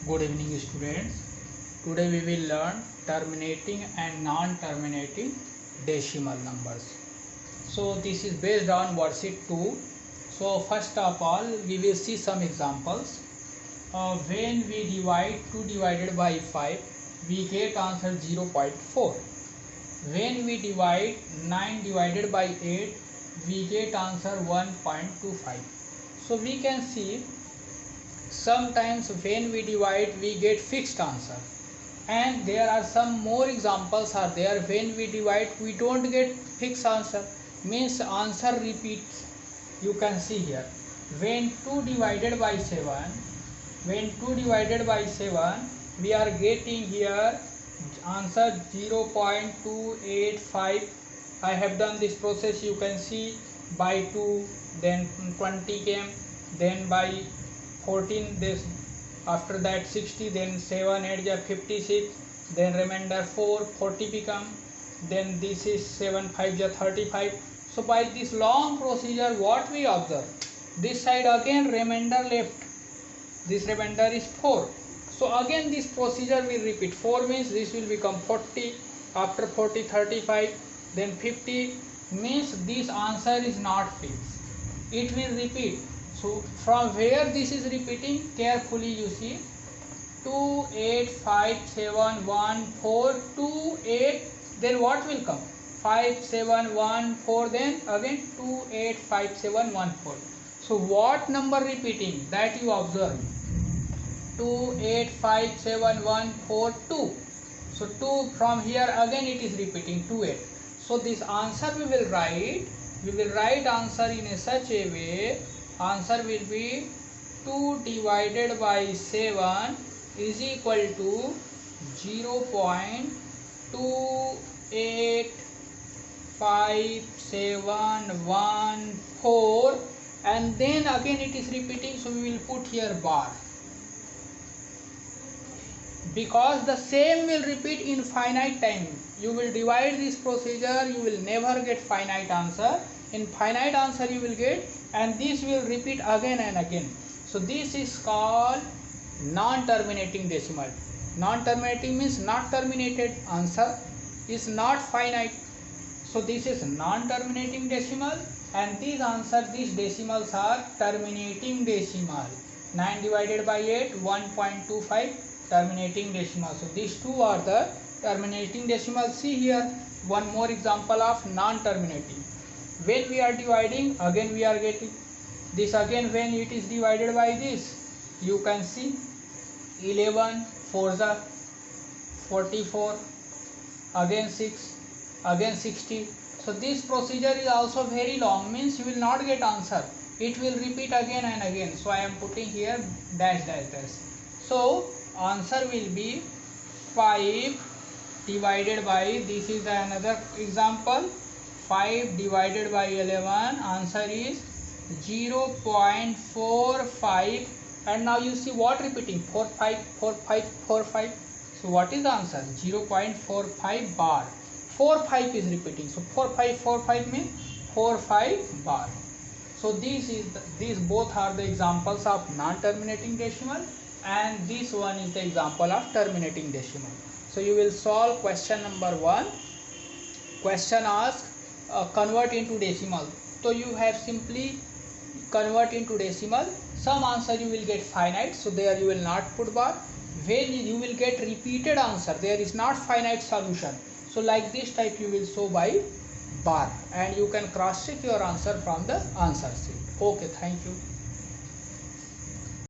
Good evening students. Today we will learn terminating and non-terminating decimal numbers. So this is based on worksheet 2. So first of all we will see some examples. When we divide 2 divided by 5 we get answer 0.4. When we divide 9 divided by 8 we get answer 1.25. So we can see sometimes when we divide we get fixed answer, and there are some more examples are there when we divide we don't get fixed answer, means answer repeats. You can see here when 2 divided by 7 we are getting here answer 0.285. I have done this process, you can see by 2, then 20 came, then by 14, this after that 60, then 7 8 ja 56, then remainder 4 40 become, then this is 7 5 ja 35. So by this long procedure what we observe, this side again remainder left, this remainder is 4. So again this procedure will repeat. 4 means this will become 40, after 40 35, then 50, means this answer is not fixed, it will repeat. So from where this is repeating, carefully you see 2 8 5 7 1 4 2 8, then what will come 5 7 1 4, then again 2 8 5 7 1 4. So what number repeating, that you observe 2 8 5 7 1 4 2. So 2 from here again it is repeating 2 8. So this answer we will write answer in a such a way, answer will be 2 divided by 7 is equal to 0.2857114, and then again it is repeating, so we will put here bar, because the same will repeat in finite time. You will divide this procedure, you will never get finite answer. In finite answer you will get, and this will repeat again and again. So this is called non-terminating decimal. Non-terminating means not terminated, answer is not finite. So this is non-terminating decimal, and these answer, these decimals are terminating decimal. 9 divided by 8 1.25, terminating decimal. So these two are the terminating decimals. See here one more example of non-terminating. When we are dividing, again we are getting this, again when it is divided by this, you can see 11 4 the 44, again 6, again 60. So this procedure is also very long, means you will not get answer, it will repeat again and again. So I am putting here dash dash dash. So answer will be 5 divided by, this is another example, 5 divided by 11, answer is 0.45. and now you see what repeating, 4 5 4 5 4 5. So what is the answer, 0.45 bar. 4 5 is repeating, so 4 5 4 5 means 4 5 bar. So these both are the examples of non-terminating decimal, and this one is the example of terminating decimal. So you will solve question number 1. Question asks convert into decimal. So you have simply convert into decimal. Some answer you will get finite, so there you will not put bar. When you will get repeated answer, there is not finite solution, so like this type you will show by bar, and you can cross check your answer from the answer sheet. Okay, thank you.